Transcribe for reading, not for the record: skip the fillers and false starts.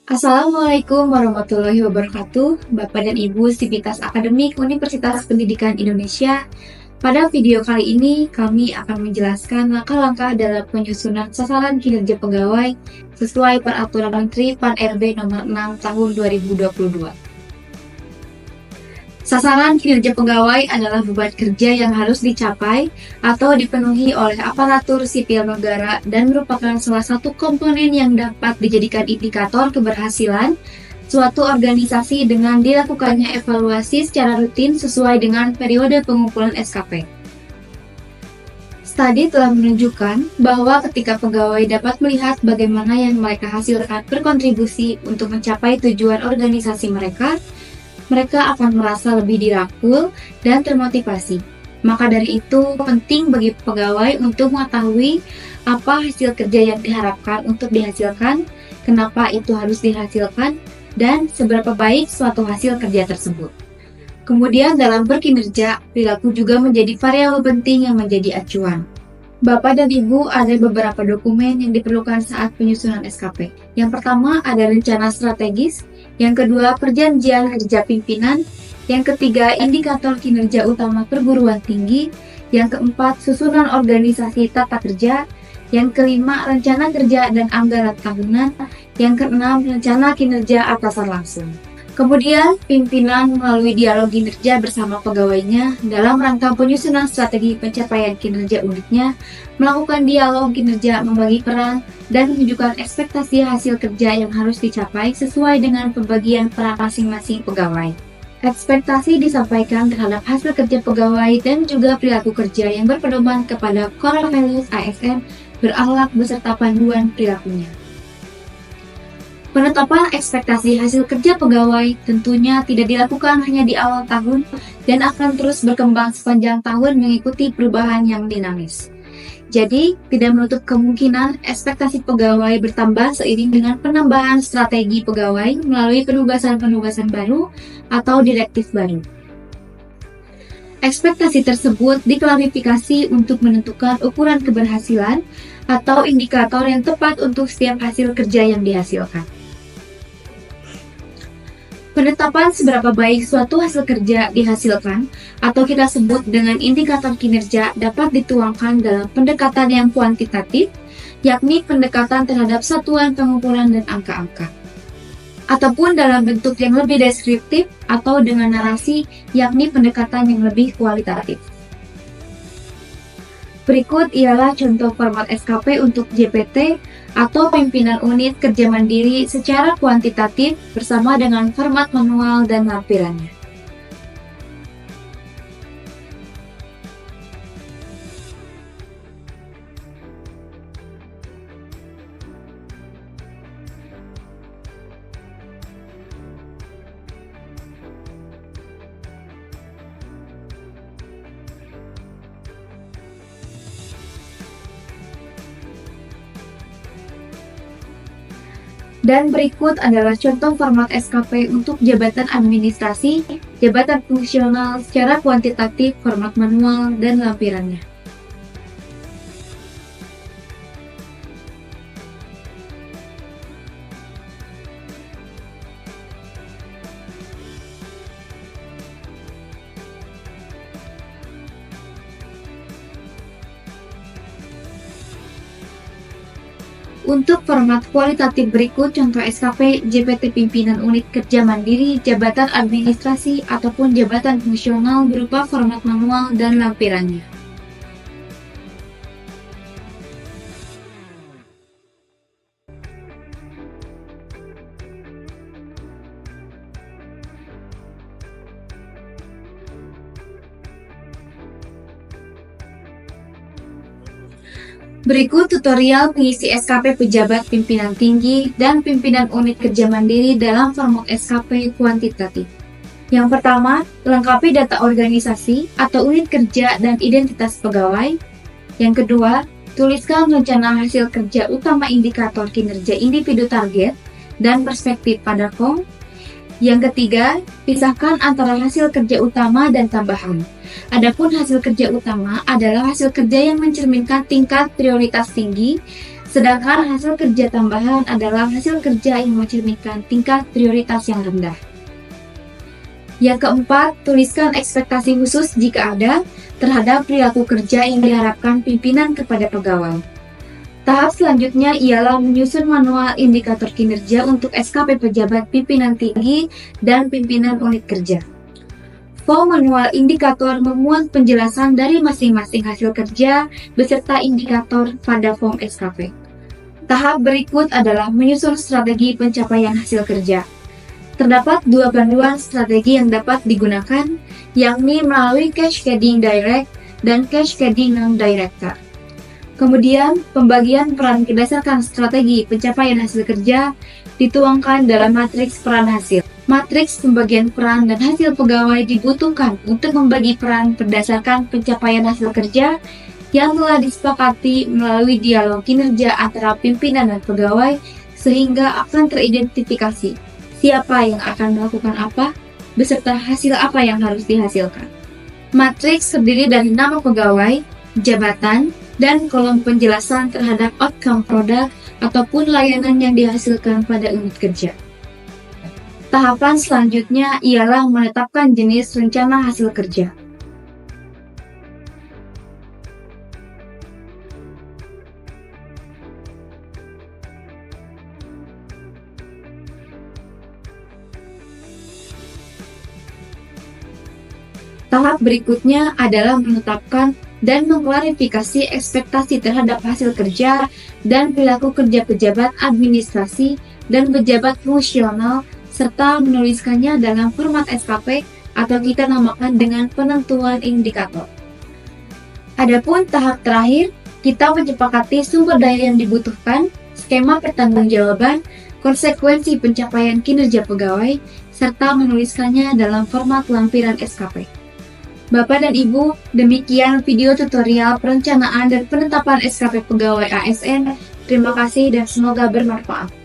Assalamualaikum warahmatullahi wabarakatuh, Bapak dan Ibu Sivitas Akademik Universitas Pendidikan Indonesia. Pada video kali ini, kami akan menjelaskan langkah-langkah dalam penyusunan sasaran kinerja pegawai sesuai Peraturan Menteri Pan-RB Nomor 6 Tahun 2022. Sasaran kinerja pegawai adalah beban kerja yang harus dicapai atau dipenuhi oleh aparatur sipil negara dan merupakan salah satu komponen yang dapat dijadikan indikator keberhasilan suatu organisasi dengan dilakukannya evaluasi secara rutin sesuai dengan periode pengumpulan SKP. Studi telah menunjukkan bahwa ketika pegawai dapat melihat bagaimana yang mereka hasilkan berkontribusi untuk mencapai tujuan organisasi mereka akan merasa lebih dirangkul dan termotivasi. Maka dari itu, penting bagi pegawai untuk mengetahui apa hasil kerja yang diharapkan untuk dihasilkan, kenapa itu harus dihasilkan, dan seberapa baik suatu hasil kerja tersebut. Kemudian dalam berkinerja, perilaku juga menjadi variabel penting yang menjadi acuan. Bapak dan Ibu, ada beberapa dokumen yang diperlukan saat penyusunan SKP. Yang pertama ada rencana strategis, yang kedua perjanjian kerja pimpinan, yang ketiga indikator kinerja utama perguruan tinggi, yang keempat susunan organisasi tata kerja, yang kelima rencana kerja dan anggaran tahunan, yang keenam rencana kinerja atasan langsung. Kemudian, pimpinan melalui dialog kinerja bersama pegawainya dalam rangka penyusunan strategi pencapaian kinerja unitnya, melakukan dialog kinerja, membagi peran, dan menunjukkan ekspektasi hasil kerja yang harus dicapai sesuai dengan pembagian peran masing-masing pegawai. Ekspektasi disampaikan terhadap hasil kerja pegawai dan juga perilaku kerja yang berpedoman kepada Core Values ASN berakhlak beserta panduan perilakunya. Penetapan ekspektasi hasil kerja pegawai tentunya tidak dilakukan hanya di awal tahun dan akan terus berkembang sepanjang tahun mengikuti perubahan yang dinamis. Jadi, tidak menutup kemungkinan ekspektasi pegawai bertambah seiring dengan penambahan strategi pegawai melalui penugasan-penugasan baru atau direktif baru. Ekspektasi tersebut diklarifikasi untuk menentukan ukuran keberhasilan atau indikator yang tepat untuk setiap hasil kerja yang dihasilkan. Penetapan seberapa baik suatu hasil kerja dihasilkan atau kita sebut dengan indikator kinerja dapat dituangkan dalam pendekatan yang kuantitatif, yakni pendekatan terhadap satuan pengumpulan dan angka-angka, ataupun dalam bentuk yang lebih deskriptif atau dengan narasi, yakni pendekatan yang lebih kualitatif. Berikut ialah contoh format SKP untuk JPT atau pimpinan unit kerja mandiri secara kuantitatif bersama dengan format manual dan lampirannya. Dan berikut adalah contoh format SKP untuk jabatan administrasi, jabatan fungsional secara kuantitatif, format manual, dan lampirannya. Untuk format kualitatif berikut contoh SKP JPT Pimpinan Unit Kerja Mandiri, Jabatan Administrasi, ataupun Jabatan Fungsional berupa format manual dan lampirannya. Berikut tutorial pengisi SKP pejabat pimpinan tinggi dan pimpinan unit kerja mandiri dalam format SKP kuantitatif. Yang pertama, lengkapi data organisasi atau unit kerja dan identitas pegawai. Yang kedua, tuliskan rencana hasil kerja utama indikator kinerja individu target dan perspektif pada form. Yang ketiga, pisahkan antara hasil kerja utama dan tambahan. Adapun hasil kerja utama adalah hasil kerja yang mencerminkan tingkat prioritas tinggi Sedangkan hasil kerja tambahan adalah hasil kerja yang mencerminkan tingkat prioritas yang rendah. Yang keempat, tuliskan ekspektasi khusus jika ada terhadap perilaku kerja yang diharapkan pimpinan kepada pegawai. Tahap selanjutnya ialah menyusun manual indikator kinerja untuk SKP pejabat pimpinan tinggi dan pimpinan unit kerja. Form manual indikator memuat penjelasan dari masing-masing hasil kerja beserta indikator pada form SKP. Tahap berikut adalah menyusun strategi pencapaian hasil kerja. Terdapat dua panduan strategi yang dapat digunakan, yakni melalui cascading direct dan cascading non-direct. Kemudian, pembagian peran berdasarkan strategi pencapaian hasil kerja dituangkan dalam matriks peran hasil. Matriks pembagian peran dan hasil pegawai dibutuhkan untuk membagi peran berdasarkan pencapaian hasil kerja yang telah disepakati melalui dialog kinerja antara pimpinan dan pegawai, sehingga akan teridentifikasi siapa yang akan melakukan apa, beserta hasil apa yang harus dihasilkan. Matriks terdiri dari nama pegawai, jabatan, dan kolom penjelasan terhadap outcome produk ataupun layanan yang dihasilkan pada unit kerja. Tahapan selanjutnya ialah menetapkan jenis rencana hasil kerja. Tahap berikutnya adalah menetapkan dan mengklarifikasi ekspektasi terhadap hasil kerja dan perilaku kerja pejabat administrasi dan pejabat fungsional, serta menuliskannya dalam format SKP atau kita namakan dengan penentuan indikator. Adapun tahap terakhir, kita menyepakati sumber daya yang dibutuhkan, skema pertanggungjawaban, konsekuensi pencapaian kinerja pegawai, serta menuliskannya dalam format lampiran SKP. Bapak dan Ibu, demikian video tutorial perencanaan dan penetapan SKP pegawai ASN. Terima kasih dan semoga bermanfaat.